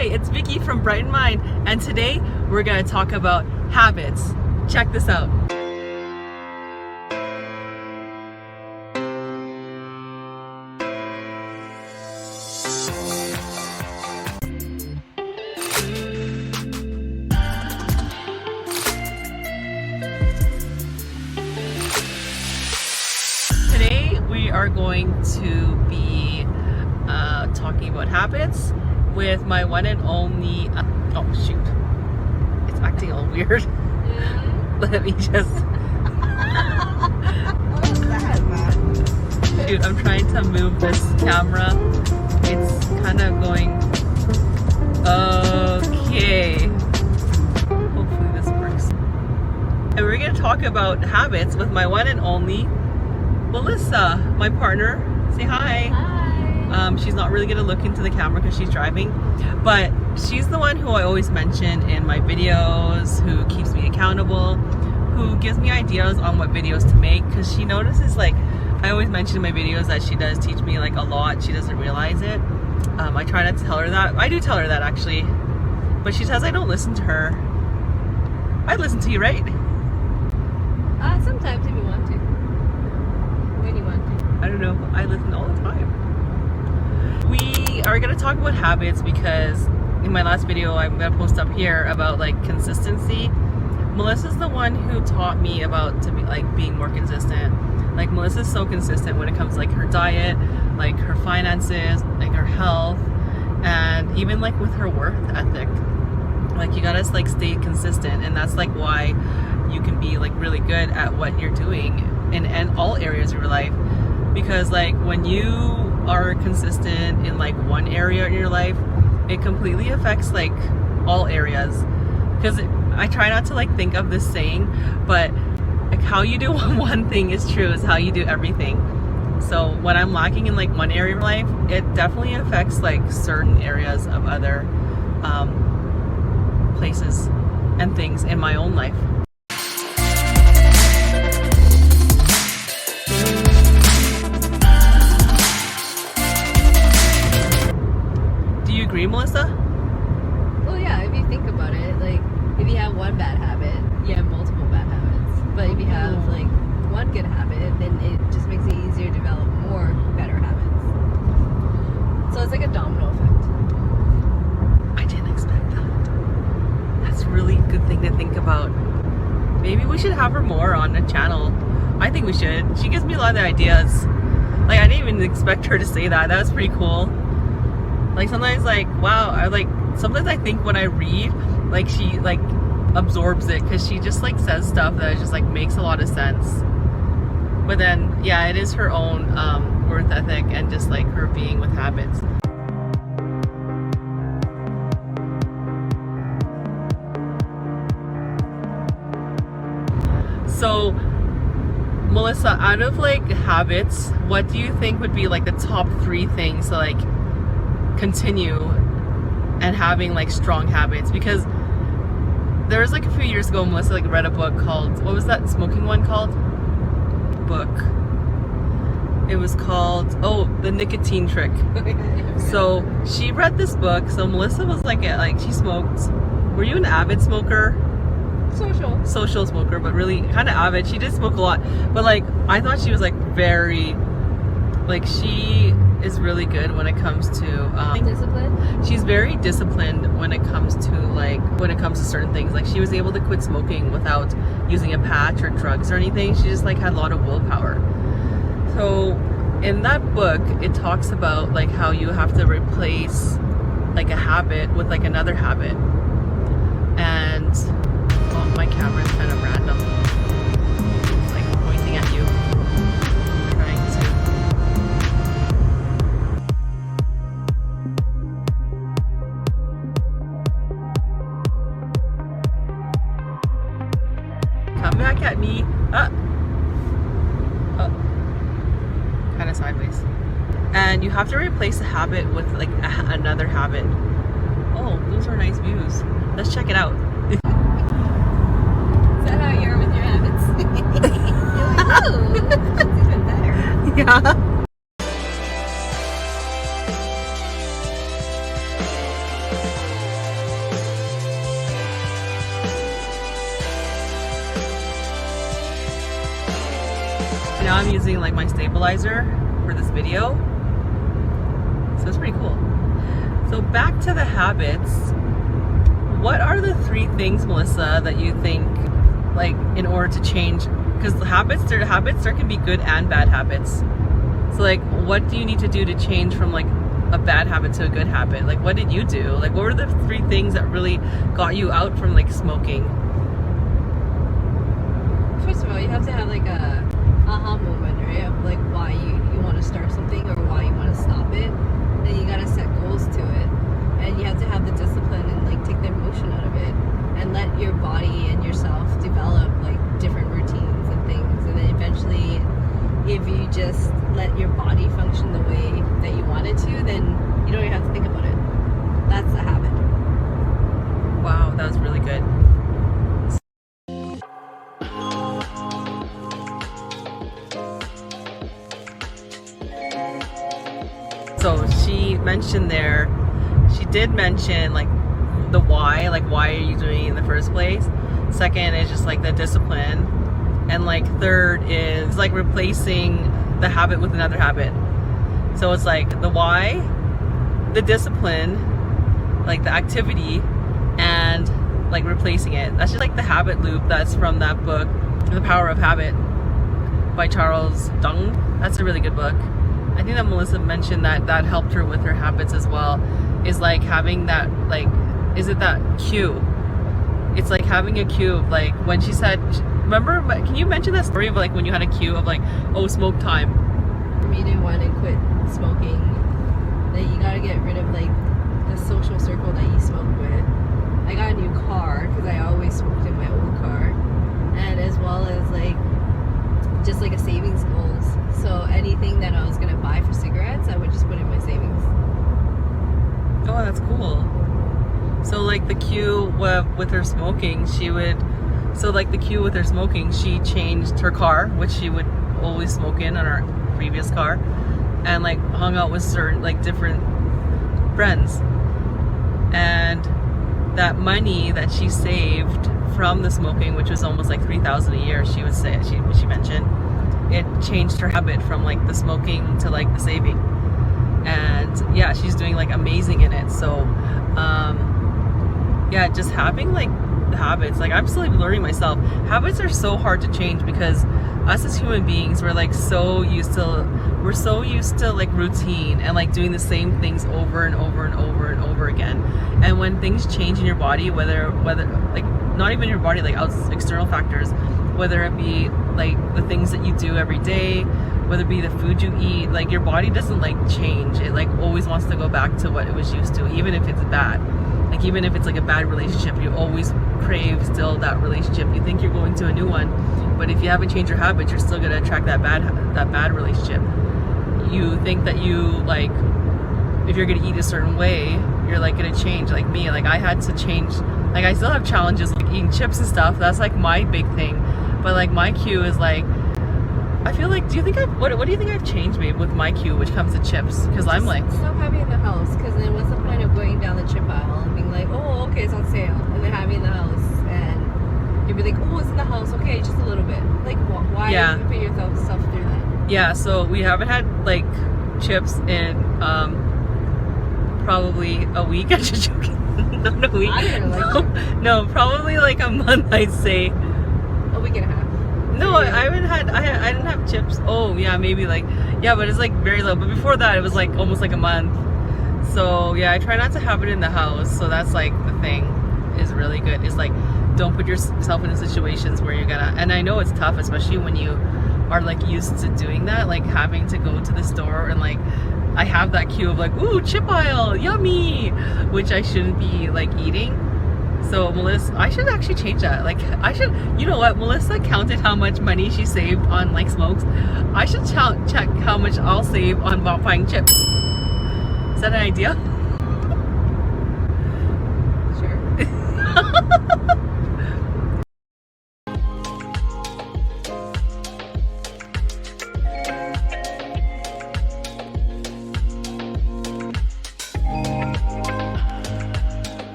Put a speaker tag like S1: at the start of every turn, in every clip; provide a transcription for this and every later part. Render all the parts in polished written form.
S1: Hi, it's Vicky from Brightened Mind, and today we're going to talk about habits. Check this out. Today we are going to be talking about habits with my one and only oh shoot, it's acting all weird. Let me just shoot, I'm trying to move this camera. It's kind of going okay. Hopefully this works. And we're going to talk about habits with my one and only Melissa, my partner. Say hi.
S2: Hi.
S1: She's not really gonna look into the camera because she's driving, but she's the one who I always mention in my videos, who keeps me accountable, who gives me ideas on what videos to make, because she notices, like, I always mention in my videos that she does teach me like a lot. She doesn't realize it. I try not to tell her that. I do tell her that actually, but she says I don't listen to her. I listen to you, right?
S2: Sometimes if you want to. When you want to.
S1: I don't know. I listen all the time. We are going to talk about habits because in my last video I'm going to post up here about like consistency. Melissa's the one who taught me about to be like being more consistent. Like Melissa's so consistent when it comes to like her diet, like her finances, like her health, and even like with her work ethic. Like you gotta like stay consistent, and that's like why you can be like really good at what you're doing in all areas of your life. Because like when you are consistent in like one area in your life, it completely affects like all areas. Because I try not to like think of this saying, but like how you do one thing is true is how you do everything. So when I'm lacking in like one area of life, it definitely affects like certain areas of other places and things in my own life. Agree, Melissa?
S2: Well, yeah, if you think about it, like, if you have one bad habit, you have multiple bad habits. But if you have, like, one good habit, then it just makes it easier to develop more better habits. So it's like a domino effect.
S1: I didn't expect that. That's a really good thing to think about. Maybe we should have her more on the channel. I think we should. She gives me a lot of ideas. Like, I didn't even expect her to say that. That was pretty cool. Like sometimes like wow, sometimes I think when I read, like she like absorbs it because she just like says stuff that just like makes a lot of sense. But then yeah, it is her own work ethic and just like her being with habits. So Melissa, out of like habits, what do you think would be like the top 3 things to like continue and having like strong habits? Because there was like a few years ago Melissa like read a book called, what was that smoking one called? Book. It was called, oh, The Nicotine Trick. So she read this book. So Melissa was like she smoked. Were you an avid smoker? Social smoker, but really kind of avid. She did smoke a lot, but like I thought she was like very, like she is really good when it comes to
S2: discipline.
S1: She's very disciplined when it comes to certain things. Like she was able to quit smoking without using a patch or drugs or anything. She just like had a lot of willpower. So in that book it talks about like how you have to replace like a habit with like another habit. And oh, my camera is kind of random. It's like pointing at you. Come back at me. Kind of sideways. And you have to replace a habit with like another habit. Oh, those are nice views. Let's check it out.
S2: Is that how you are with your habits? Ooh, that's even better.
S1: Yeah. I'm using like my stabilizer for this video. So it's pretty cool. So back to the habits. What are the 3 things, Melissa, that you think, like, in order to change? Because habits, there can be good and bad habits. So like, what do you need to do to change from like a bad habit to a good habit? Like, what did you do? Like, what were the 3 things that really got you out from like smoking?
S2: First of all, you have to have like a aha moment, right? Of like why you want to start something or why you want to stop it. Then you gotta set goals to it, and you have to have the discipline and like take the emotion out of it, and let your body and yourself develop like different routines and things. And then eventually, if you just let your body function the way that you want it to, then you don't even have to think about it. That's a habit.
S1: Wow, that was really good. So she mentioned there, she did mention like the why, like why are you doing it in the first place? Second is just like the discipline. And like third is like replacing the habit with another habit. So it's like the why, the discipline, like the activity, and like replacing it. That's just like the habit loop that's from that book, The Power of Habit by Charles Dung. That's a really good book. I think that Melissa mentioned that helped her with her habits as well, is like having that, like, is it that cue? It's like having a cue of like when she said, remember, can you mention that story of like when you had a cue of like, oh, smoke time?
S2: For me to want to quit smoking, that you gotta get rid of like the social circle that you smoke with. I got a new car because I always smoked in my old car, and as well as like just like a savings goals. So anything that I was gonna buy for cigarettes, I would just put in my savings.
S1: Oh, that's cool. So like the cue with her smoking, she changed her car, which she would always smoke in on her previous car, and like hung out with certain like different friends. And that money that she saved from the smoking, which was almost like $3,000 a year, she would say, she mentioned, it changed her habit from like the smoking to like the saving. And yeah, she's doing like amazing in it. So yeah, just having like the habits, like I'm still learning myself. Habits are so hard to change because us as human beings, we're so used to like routine and like doing the same things over and over and over and over again. And when things change in your body, whether like not even your body, like external factors, whether it be like the things that you do every day, whether it be the food you eat, like your body doesn't like change. It like always wants to go back to what it was used to, even if it's bad. Like even if it's like a bad relationship, you always crave still that relationship. You think you're going to a new one, but if you haven't changed your habits, you're still gonna attract that bad relationship. You think that you like, if you're gonna eat a certain way, you're like gonna change. Like me, like I had to change. Like I still have challenges like eating chips and stuff. That's like my big thing. But like my cue is like, I feel like, what do you think I've changed maybe with my cue, which comes to chips? Because I'm like,
S2: stop having in the house, because then what's the point of going down the chip aisle and being like, oh, okay, it's on sale, and then having it in the house, and you'll be like, oh, it's in the house, okay, just a little bit. Like, why
S1: yeah.
S2: you put yourself through that?
S1: Yeah, so we haven't had like chips in probably a week. I'm just joking. Not a week.
S2: I didn't like chips.
S1: No, probably like a month, I'd say.
S2: A week and a half.
S1: No, I didn't have chips. Oh yeah, maybe like, yeah, but it's like very low. But before that, it was like almost like a month. So yeah, I try not to have it in the house. So that's like the thing is really good. Is like, don't put yourself in situations where you're gonna, and I know it's tough, especially when you are like used to doing that, like having to go to the store and like, I have that cue of like, ooh, chip aisle, yummy, which I shouldn't be like eating. So Melissa, I should actually change that. Like I should, you know what? Melissa counted how much money she saved on like smokes. I should check how much I'll save on buying chips. Is that an idea?
S2: Sure.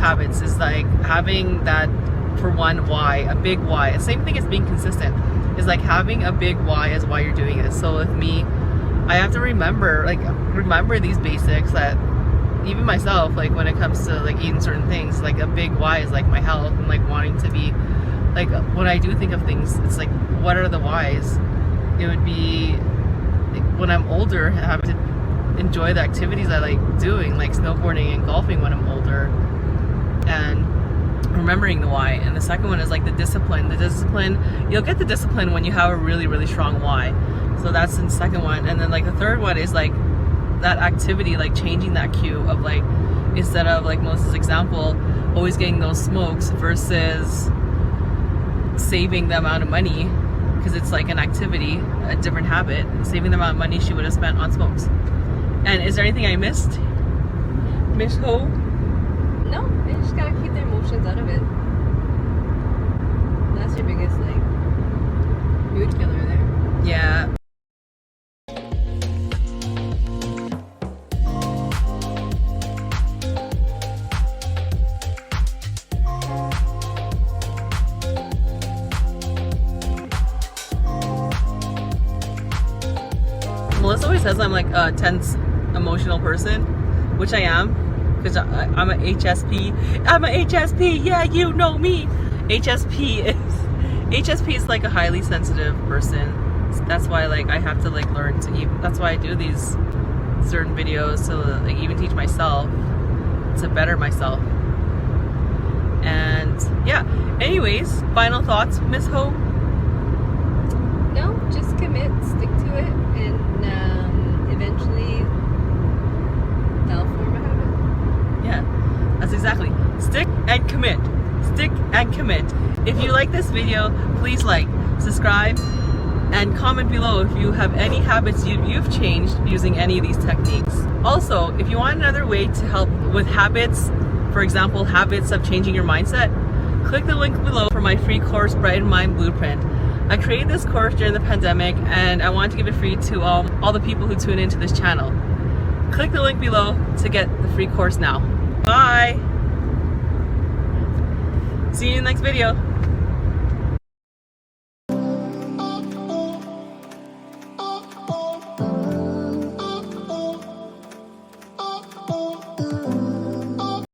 S1: habits is like having that, for one, why, a big why. Same thing as being consistent, is like having a big why as why you're doing it. So with me, I have to remember these basics that even myself, like when it comes to like eating certain things, like a big why is like my health and like wanting to be like, when I do think of things, it's like, what are the whys? It would be like, when I'm older, having to enjoy the activities I like doing, like snowboarding and golfing when I'm older, and remembering the why. And the second one is like the discipline. You'll get the discipline when you have a really, really strong why. So that's the second one. And then like the third one is like that activity, like changing that cue of like, instead of like Melissa's example, always getting those smokes versus saving the amount of money, because it's like an activity, a different habit, saving the amount of money she would have spent on smokes. And is there anything I missed, Miss Ho?
S2: No, you just gotta keep the emotions out of it. That's your biggest like mood killer there.
S1: Yeah. Melissa always says I'm like a tense, emotional person, which I am, because I'm a HSP. I'm a HSP. Yeah, you know me. HSP is like a highly sensitive person. That's why like I have to like learn to even. That's why I do these certain videos to like even teach myself to better myself. And yeah. Anyways, final thoughts, Miss Ho.
S2: No, just commit, stick to it, and eventually that'll form a habit.
S1: Yeah, that's exactly. Stick and commit. Stick and commit. If you like this video, please like, subscribe, and comment below if you have any habits you've changed using any of these techniques. Also, if you want another way to help with habits, for example, habits of changing your mindset, click the link below for my free course, Brightened Mind Blueprint. I created this course during the pandemic, and I wanted to give it free to all the people who tune into this channel. Click the link below to get the free course now. Bye! See you in the next video.